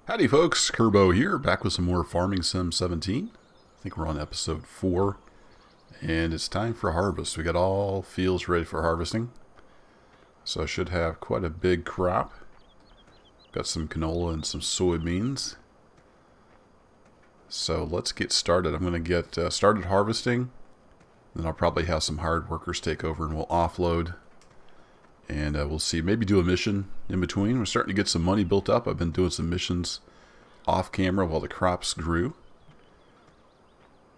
Howdy folks, Kerbo here, back with some more Farming Sim 17. I think we're on episode 4, and it's time for harvest. We got all fields ready for harvesting, so I should have quite a big crop. Got some canola and some soybeans. So let's get started. I'm going to get started harvesting, then I'll probably have some hired workers take over and we'll offload. And we'll see, maybe do a mission in between. We're starting to get some money built up. I've been doing some missions off camera while the crops grew.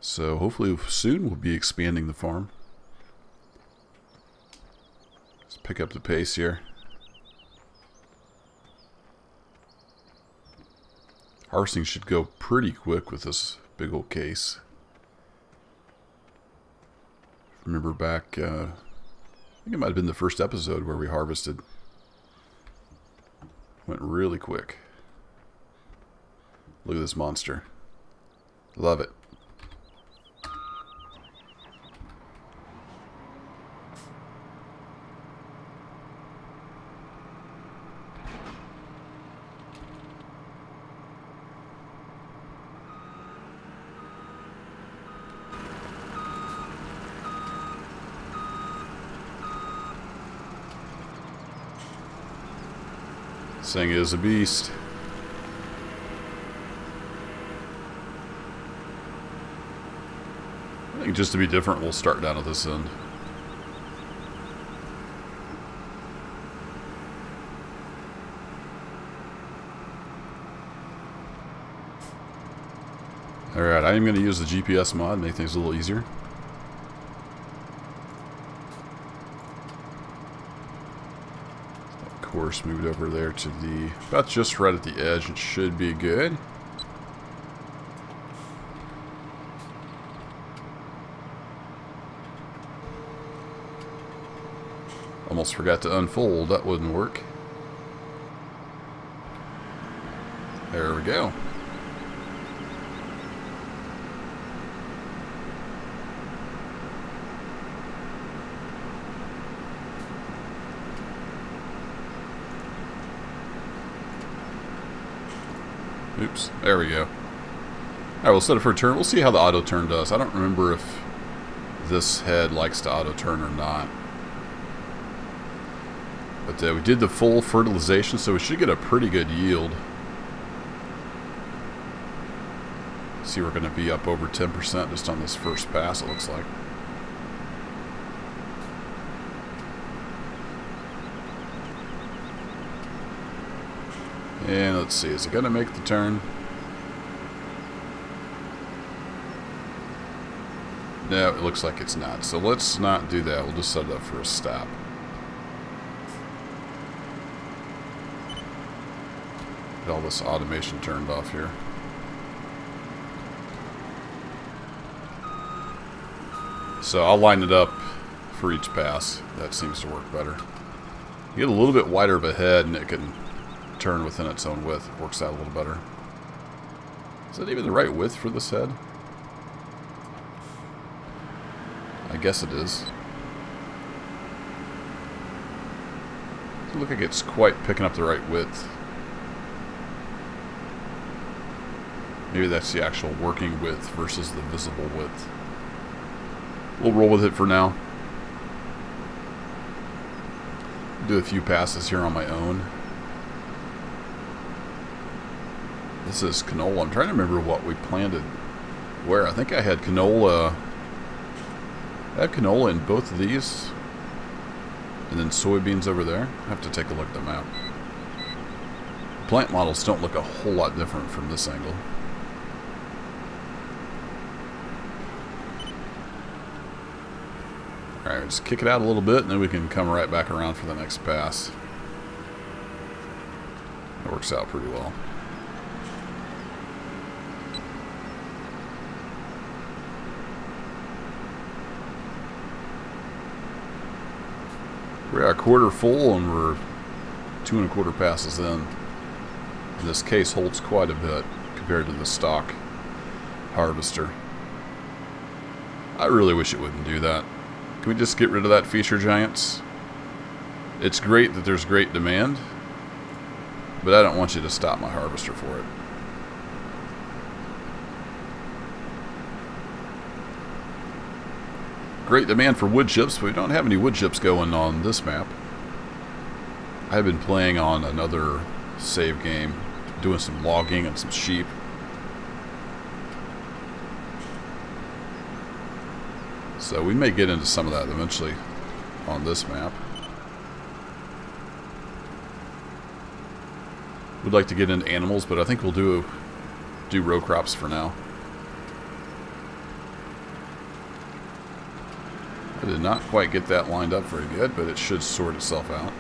So hopefully soon we'll be expanding the farm. Let's pick up the pace here. Harvesting should go pretty quick with this big old case. Remember back... I think it might have been the first episode where we harvested. Went really quick. Look at this monster. Love it. This thing is a beast. I think just to be different, we'll start down at this end. Alright, I am going to use the GPS mod, make things a little easier. Course, move it over there to the about just right at the edge. It should be good. Almost forgot to unfold. That wouldn't work. There we go. Oops, there we go. Alright, we'll set it for a turn. We'll see how the auto turn does. I don't remember if this head likes to auto turn or not. But we did the full fertilization, so we should get a pretty good yield. See, we're going to be up over 10% just on this first pass, it looks like. And let's see, is it going to make the turn? No, it looks like it's not. So let's not do that. We'll just set it up for a stop. Get all this automation turned off here. So I'll line it up for each pass. That seems to work better. You get a little bit wider of a head and it can turn within its own width. It works out a little better. Is that even the right width for this head? I guess it is. Doesn't look like it's quite picking up the right width. Maybe that's the actual working width versus the visible width. We'll roll with it for now. Do a few passes here on my own. This is canola. I'm trying to remember what we planted where. I think I had canola. I have canola in both of these. And then soybeans over there. I have to take a look at the map. Plant models don't look a whole lot different from this angle. Alright, just kick it out a little bit and then we can come right back around for the next pass. It works out pretty well. We're at a quarter full and we're 2 1/4 passes in. And this case holds quite a bit compared to the stock harvester. I really wish it wouldn't do that. Can we just get rid of that feature, Giants? It's great that there's great demand, But I don't want you to stop my harvester for it. Great demand for wood chips, but we don't have any wood chips going on this map. I've been playing on another save game, doing some logging and some sheep. So we may get into some of that eventually on this map. We'd like to get into animals, but I think we'll do row crops for now. I did not quite get that lined up very good, but it should sort itself out.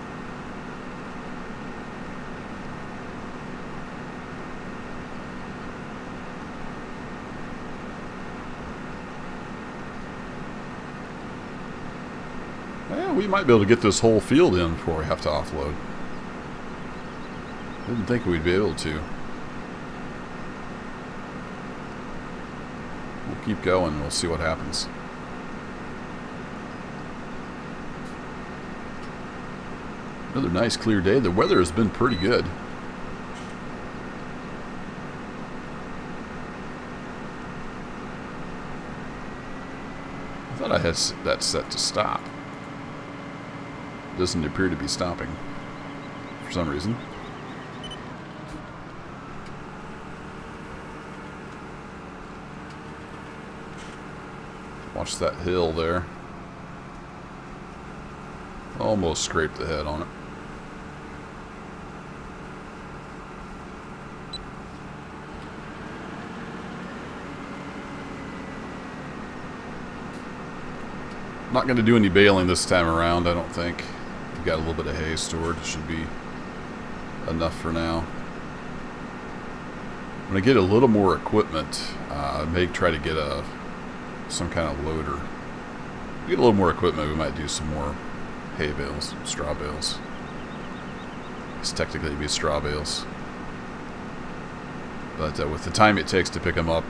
Well, we might be able to get this whole field in before we have to offload. Didn't think we'd be able to. We'll keep going and we'll see what happens. Another nice clear day. The weather has been pretty good. I thought I had that set to stop. Doesn't appear to be stopping for some reason. Watch that hill there. Almost scraped the head on it. Not going to do any baling this time around, I don't think. We've got a little bit of hay stored. Should be enough for now. When I get a little more equipment, I may try to get some kind of loader. Get a little more equipment, we might do some more hay bales, straw bales. It's technically it'd be straw bales. But with the time it takes to pick them up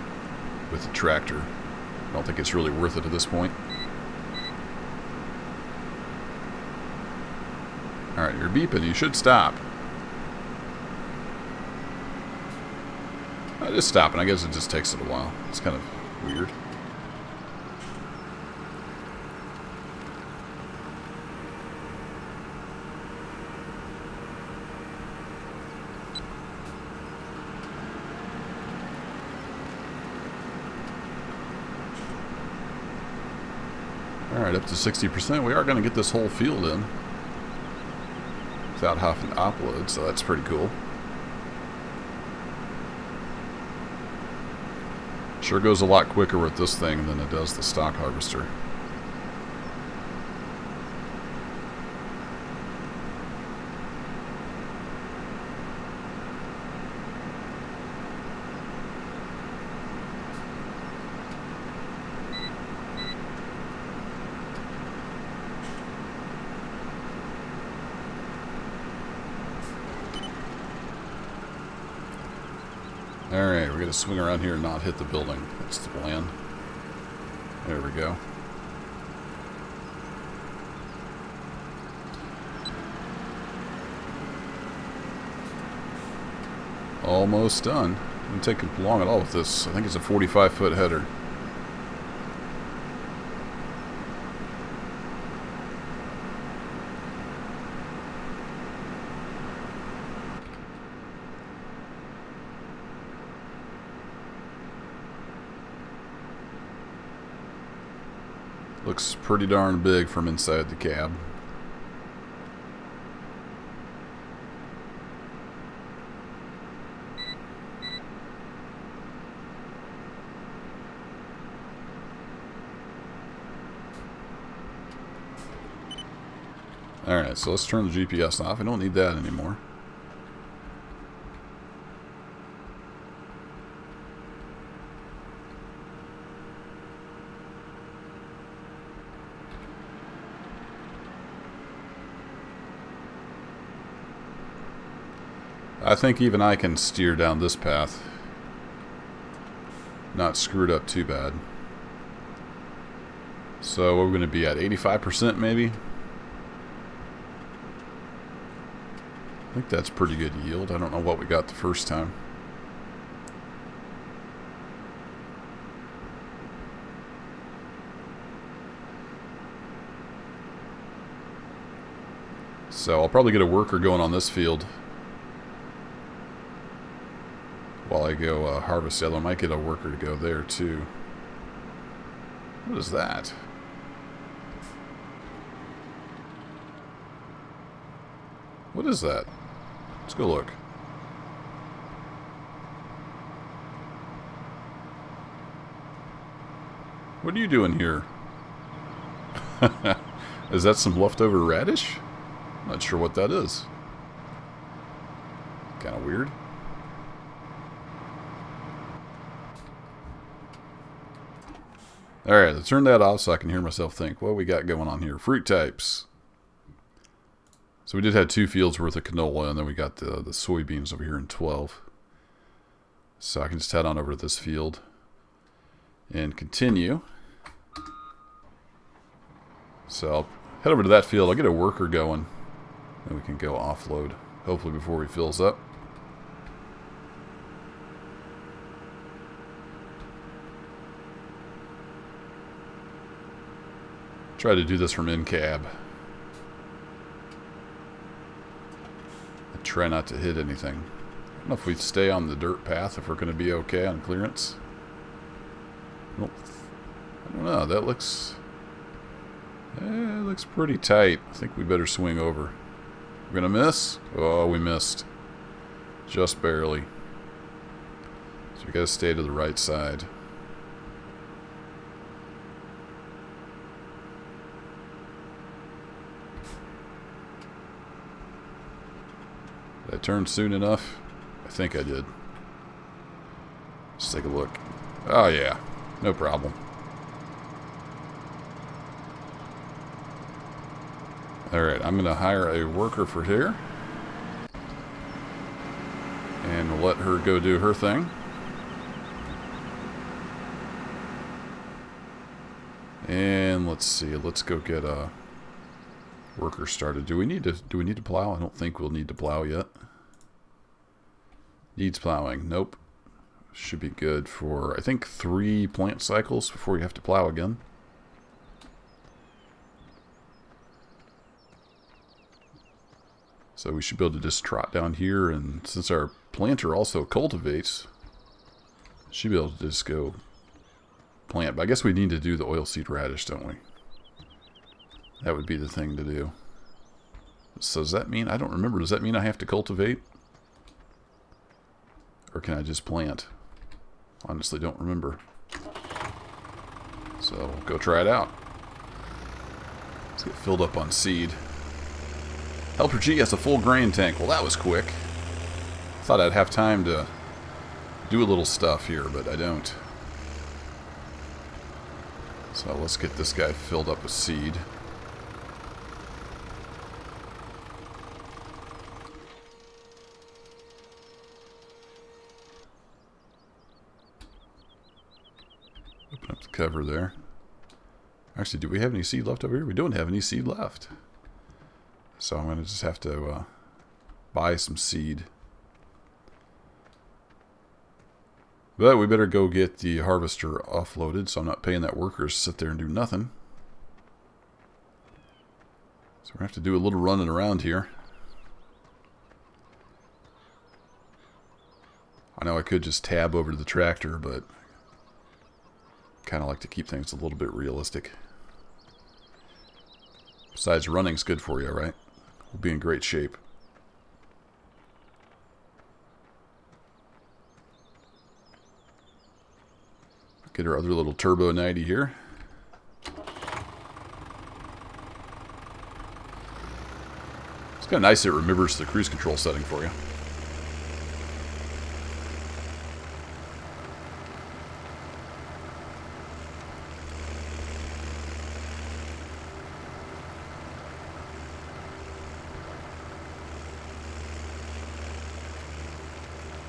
with the tractor, I don't think it's really worth it at this point. Alright, you're beeping. You should stop. Just stopping. I guess it just takes it a while. It's kind of weird. Alright, up to 60%. We are going to get this whole field in without having to upload, so that's pretty cool. Sure goes a lot quicker with this thing than it does the stock harvester. Alright, we're going to swing around here and not hit the building. That's the plan. There we go. Almost done. Didn't take long at all with this. I think it's a 45-foot header. Looks pretty darn big from inside the cab. Alright, so let's turn the GPS off. I don't need that anymore. I think even I can steer down this path. Not screwed up too bad. So we're going to be at 85% maybe. think that's pretty good yield. I don't know what we got the first time. So I'll probably get a worker going on this field while I go harvest the other one. I might get a worker to go there too. What is that? What is that? Let's go look. What are you doing here? Is that some leftover radish? Not sure what that is. Kind of weird. Alright, let's turn that off so I can hear myself think. What we got going on here? Fruit types. So we did have 2 fields worth of canola, and then we got the soybeans over here in 12. So I can just head on over to this field and continue. So I'll head over to that field. I'll get a worker going. Then we can go offload, hopefully before he fills up. Try to do this from in cab. I try not to hit anything. I don't know if we stay on the dirt path, if we're going to be okay on clearance. Nope. I don't know. That looks... it looks pretty tight. I think we better swing over. We're going to miss? Oh, we missed. Just barely. So we got to stay to the right side. Did I turn soon enough? I think I did. Let's take a look. Oh yeah, no problem. Alright, I'm going to hire a worker for here. And we'll let her go do her thing. And let's see, let's go get a worker started. Do we need to plow? I don't think we'll need to plow yet. Needs plowing. Nope. Should be good for, I think, 3 plant cycles before you have to plow again. So we should be able to just trot down here, and since our planter also cultivates, should be able to just go plant. But I guess we need to do the oilseed radish, don't we? That would be the thing to do. So does that mean, I don't remember, does that mean I have to cultivate? Or can I just plant? Honestly, don't remember. So we'll go try it out. Let's get filled up on seed. Helper G has a full grain tank. Well, that was quick. Thought I'd have time to do a little stuff here, but I don't. So let's get this guy filled up with seed. Open up the cover there. Actually, do we have any seed left over here? We don't have any seed left. So I'm going to just have to buy some seed. But we better go get the harvester offloaded, so I'm not paying that worker to sit there and do nothing. So we're going to have to do a little running around here. I know I could just tab over to the tractor, but kind of like to keep things a little bit realistic. Besides, running's good for you, right? We'll be in great shape. Get our other little Turbo 90 here. It's kind of nice that it remembers the cruise control setting for you.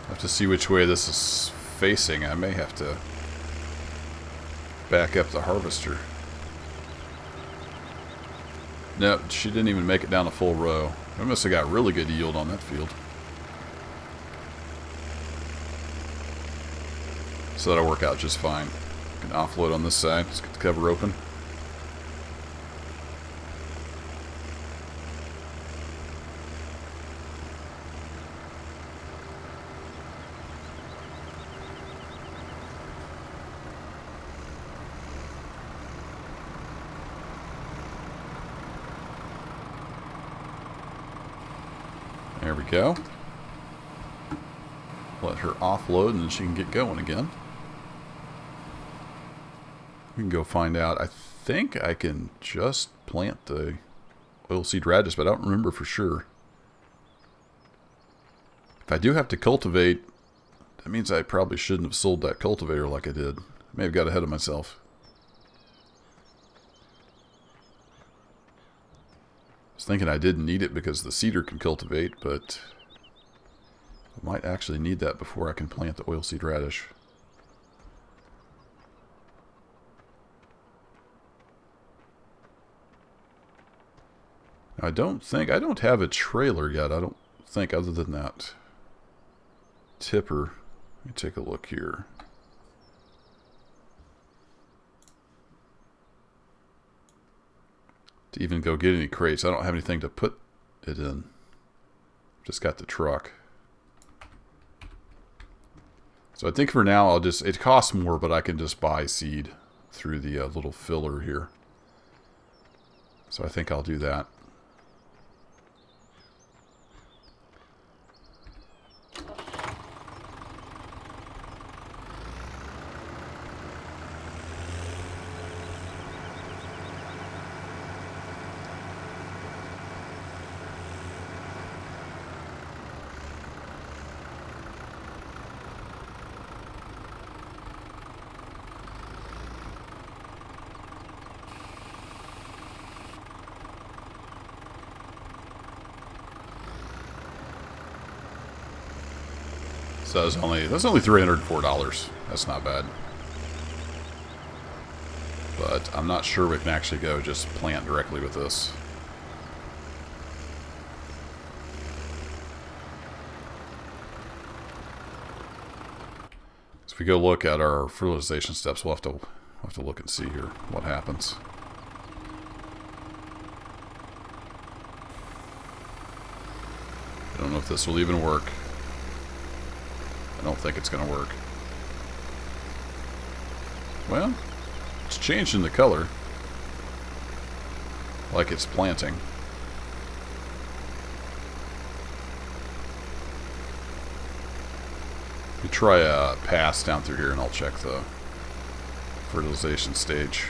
Have to see which way this is facing. I may have to back up the harvester. No, she didn't even make it down a full row. I must have got really good yield on that field. So that'll work out just fine. Can offload on this side. Just get the cover open. There we go. Let her offload and then she can get going again. We can go find out. I think I can just plant the oilseed radish, but I don't remember for sure. If I do have to cultivate, that means I probably shouldn't have sold that cultivator like I did. I may have got ahead of myself. I was thinking I didn't need it because the cedar can cultivate, but I might actually need that before I can plant the oilseed radish. I don't have a trailer yet. I don't think, other than that tipper. Let me take a look here. To even go get any crates, I don't have anything to put it in. Just got the truck. So I think for now I'll just, it costs more, but I can just buy seed through the little filler here. So I think I'll do that. So that's only $304. That's not bad. But I'm not sure we can actually go just plant directly with this. So if we go look at our fertilization steps, we'll have to look and see here what happens. I don't know if this will even work. I don't think it's going to work. Well, it's changing the color. Like it's planting. We try a pass down through here and I'll check the fertilization stage.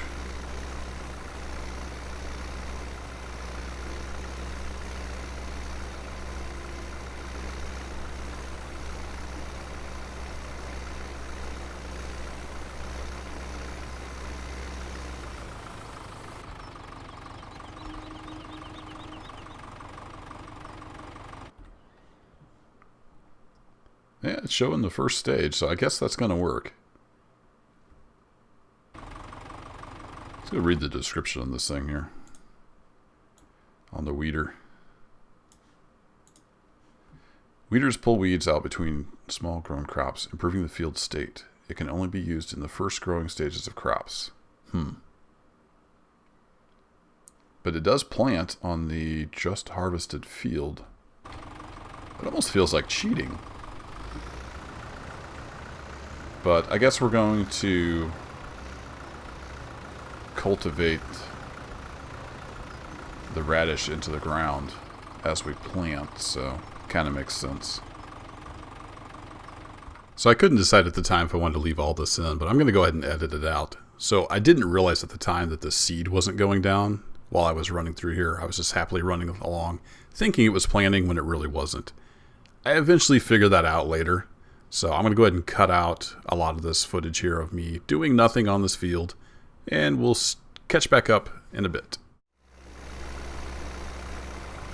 Yeah, it's showing the first stage, so I guess that's going to work. Let's go read the description on this thing here. On the weeder. Weeders pull weeds out between small grown crops, improving the field state. It can only be used in the first growing stages of crops. But it does plant on the just harvested field. It almost feels like cheating. But I guess we're going to cultivate the radish into the ground as we plant, so kind of makes sense. So I couldn't decide at the time if I wanted to leave all this in, but I'm going to go ahead and edit it out. So I didn't realize at the time that the seed wasn't going down while I was running through here. I was just happily running along, thinking it was planting when it really wasn't. I eventually figured that out later. So I'm going to go ahead and cut out a lot of this footage here of me doing nothing on this field, and we'll catch back up in a bit.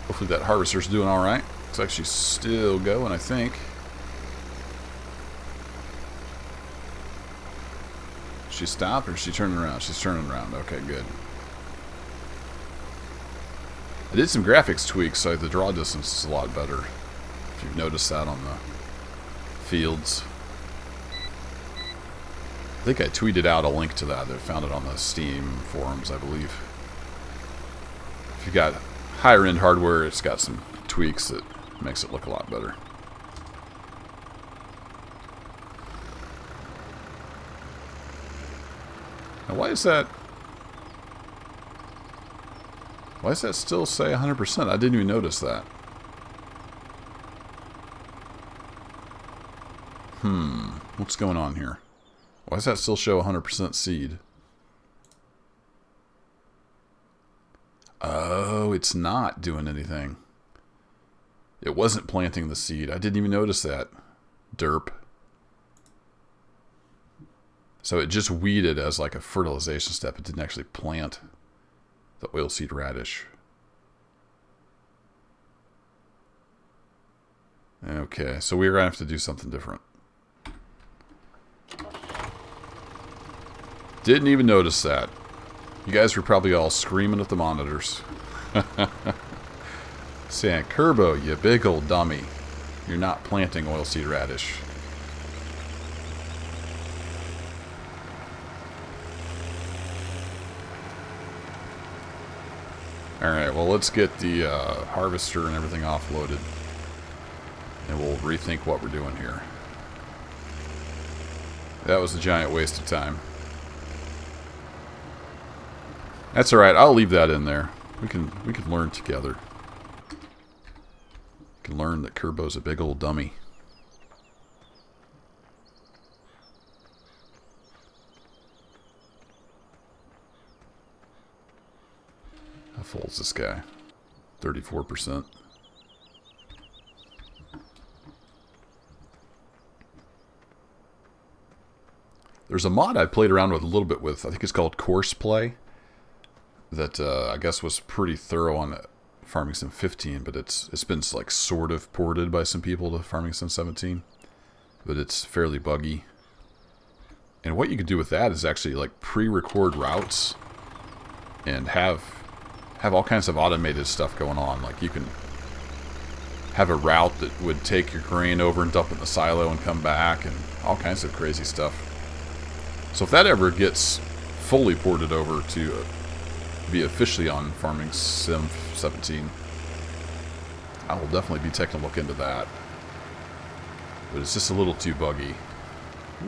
Hopefully that harvester's doing all right. It's actually still going, I think. She stopped or is she turning around? She's turning around. Okay, good. I did some graphics tweaks, so the draw distance is a lot better. If you've noticed that on the fields. I think I tweeted out a link to that. I found it on the Steam forums, I believe. If you've got higher end hardware, it's got some tweaks that makes it look a lot better. Now, why does that still say 100%? I didn't even notice that. What's going on here? Why does that still show 100% seed? Oh, it's not doing anything. It wasn't planting the seed. I didn't even notice that. Derp. So it just weeded as like a fertilization step. It didn't actually plant the oilseed radish. Okay, so we're going to have to do something different. Didn't even notice that. You guys were probably all screaming at the monitors. Saying, Kerbo, you big old dummy. You're not planting oilseed radish. Alright, well let's get the harvester and everything offloaded. And we'll rethink what we're doing here. That was a giant waste of time. That's alright, I'll leave that in there. We can learn together. We can learn that Kerbo's a big old dummy. How full is this guy? 34%. There's a mod I played around with a little bit with. I think it's called Course Play. That I guess was pretty thorough on Farming Sim 15, but it's been like sort of ported by some people to Farming Sim 17, but it's fairly buggy. And what you can do with that is actually like pre-record routes and have all kinds of automated stuff going on. Like you can have a route that would take your grain over and dump it in the silo and come back, and all kinds of crazy stuff. So if that ever gets fully ported over to be officially on Farming Sim 17, I will definitely be taking a look into that. But it's just a little too buggy.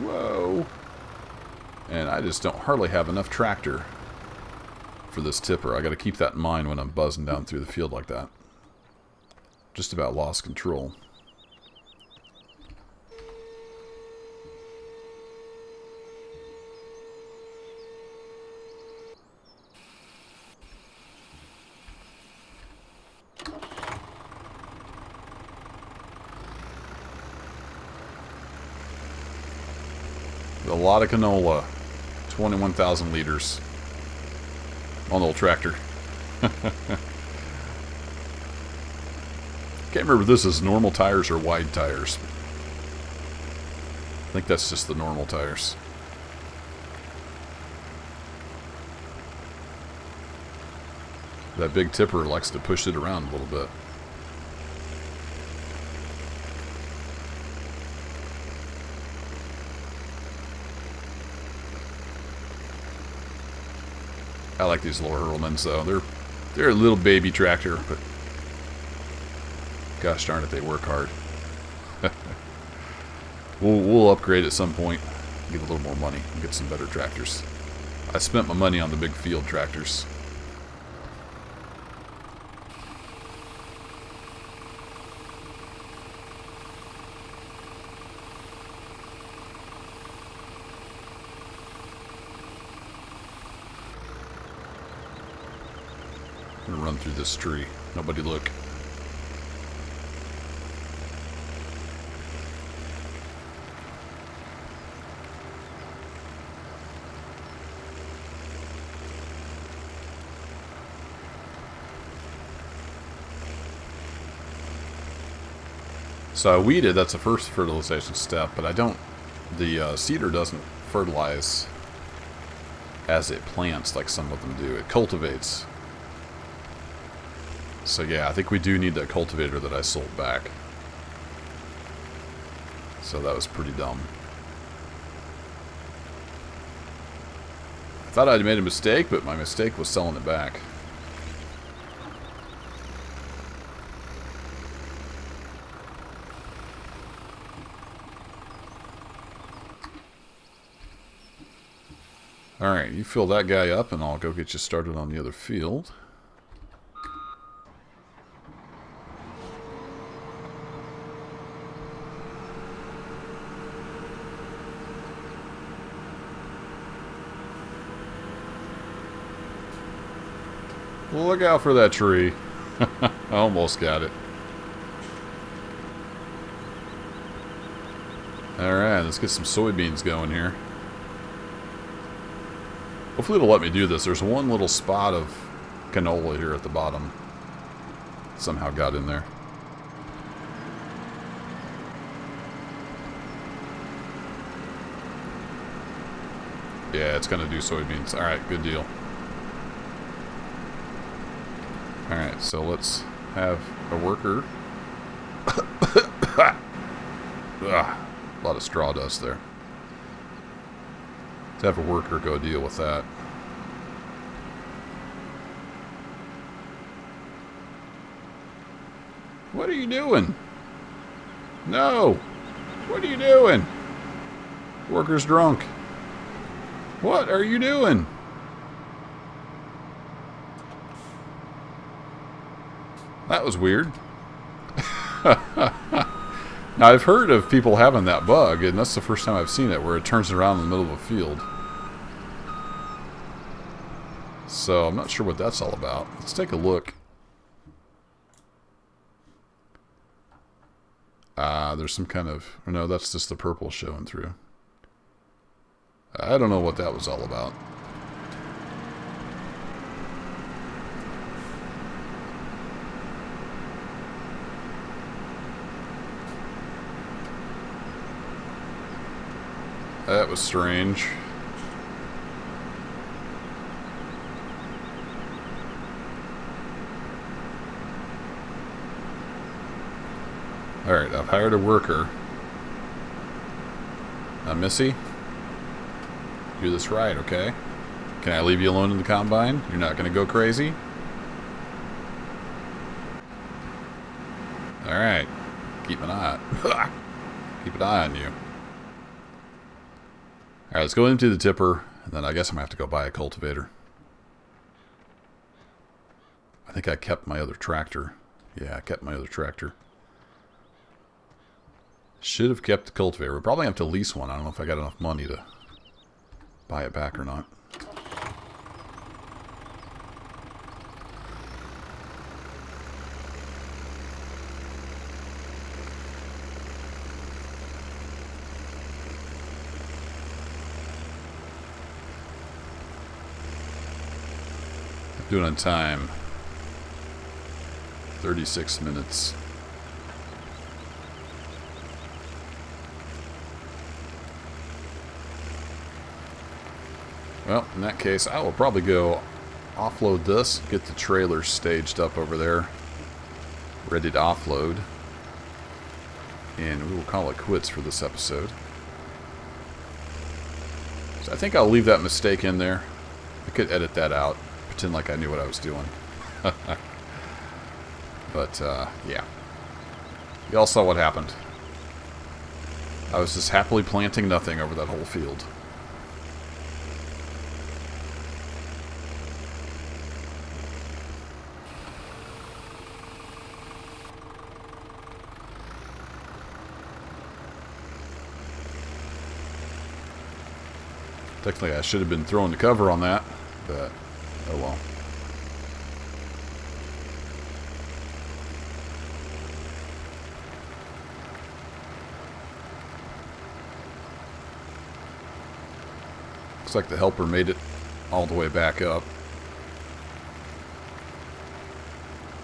Whoa! And I just don't hardly have enough tractor for this tipper. I got to keep that in mind when I'm buzzing down through the field like that. Just about lost control. A lot of canola. 21,000 liters on the old tractor. Can't remember if this is normal tires or wide tires. I think that's just the normal tires. That big tipper likes to push it around a little bit. I like these Lower Hurlmans though. They're a little baby tractor, but gosh darn it, they work hard. We'll upgrade at some point, get a little more money, and get some better tractors. I spent my money on the big field tractors. I'm gonna run through this tree. Nobody look. So I weeded, that's the first fertilization step, but I don't, the seeder doesn't fertilize as it plants like some of them do. It cultivates. So yeah, I think we do need that cultivator that I sold back. So that was pretty dumb. I thought I'd made a mistake, but my mistake was selling it back. Alright, you fill that guy up and I'll go get you started on the other field. Well, look out for that tree. I almost got it. Alright, let's get some soybeans going here. Hopefully it'll let me do this. There's one little spot of canola here at the bottom. Somehow got in there. Yeah, it's going to do soybeans. Alright, good deal. Alright, so let's have a worker. A lot of straw dust there. Let's have a worker go deal with that. What are you doing? No! What are you doing? Worker's drunk. What are you doing? That was weird. Now, I've heard of people having that bug, and that's the first time I've seen it, where it turns around in the middle of a field. So, I'm not sure what that's all about. Let's take a look. There's some kind of... No, that's just the purple showing through. I don't know what that was all about. That was strange. Alright, I've hired a worker. Now, Missy, do this right, okay? Can I leave you alone in the combine? You're not going to go crazy? Alright. Keep an eye. Keep an eye on you. Alright, let's go into the tipper, and then I guess I'm going to have to go buy a cultivator. I think I kept my other tractor. Yeah, I kept my other tractor. Should have kept the cultivator. We'll probably have to lease one. I don't know if I got enough money to buy it back or not. Doing on time. 36 minutes. Well, in that case, I will probably go offload this, get the trailer staged up over there, ready to offload, and we will call it quits for this episode. So I think I'll leave that mistake in there. I could edit that out, pretend like I knew what I was doing. But, yeah. You all saw what happened. I was just happily planting nothing over that whole field. Technically, I should have been throwing the cover on that, but oh well. Looks like the helper made it all the way back up.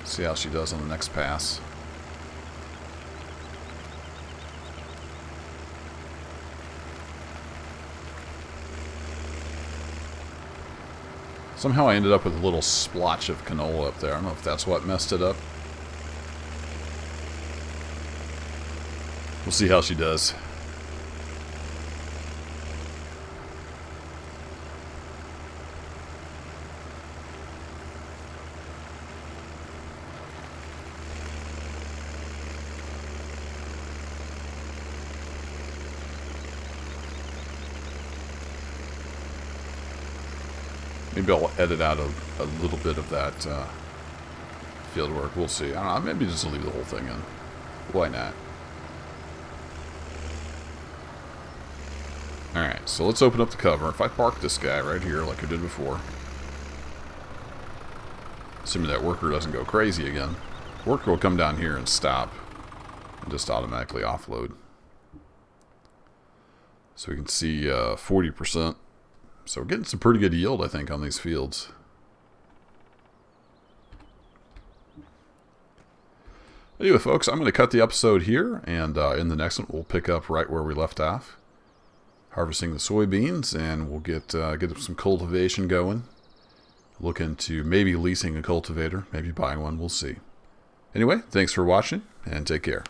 See how she does on the next pass. Somehow I ended up with a little splotch of canola up there. I don't know if that's what messed it up. We'll see how she does. Maybe I'll edit out a little bit of that field work. We'll see. I don't know. Maybe just leave the whole thing in. Why not? Alright, so let's open up the cover. If I park this guy right here like I did before, assuming that worker doesn't go crazy again, worker will come down here and stop and just automatically offload. So we can see 40%. So we're getting some pretty good yield, I think, on these fields. Anyway, folks, I'm going to cut the episode here, and in the next one, we'll pick up right where we left off, harvesting the soybeans, and we'll get some cultivation going. Look into maybe leasing a cultivator, maybe buying one. We'll see. Anyway, thanks for watching, and take care.